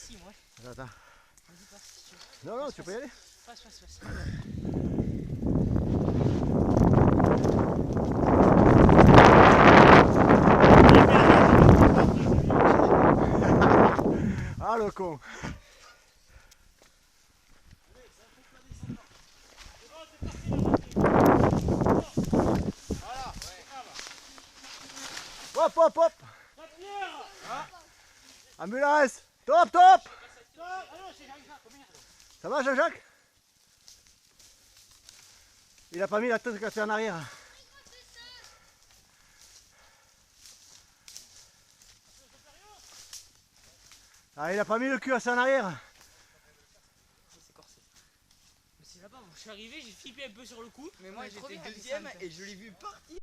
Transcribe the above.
ici, moi. Attends. Vas-y, passe si tu veux. Non, non, tu peux y aller. Passe. Ah le con. Hop, hop, hop. Ambulance. Top, top. Ça va Jean-Jacques? Il a pas mis la tête cassée en arrière. Ah, il a pas mis le cul assez en arrière. C'est corsé. Mais c'est là-bas, moi je suis arrivé, j'ai flippé un peu sur le coup. Mais moi j'étais deuxième et je l'ai vu partir.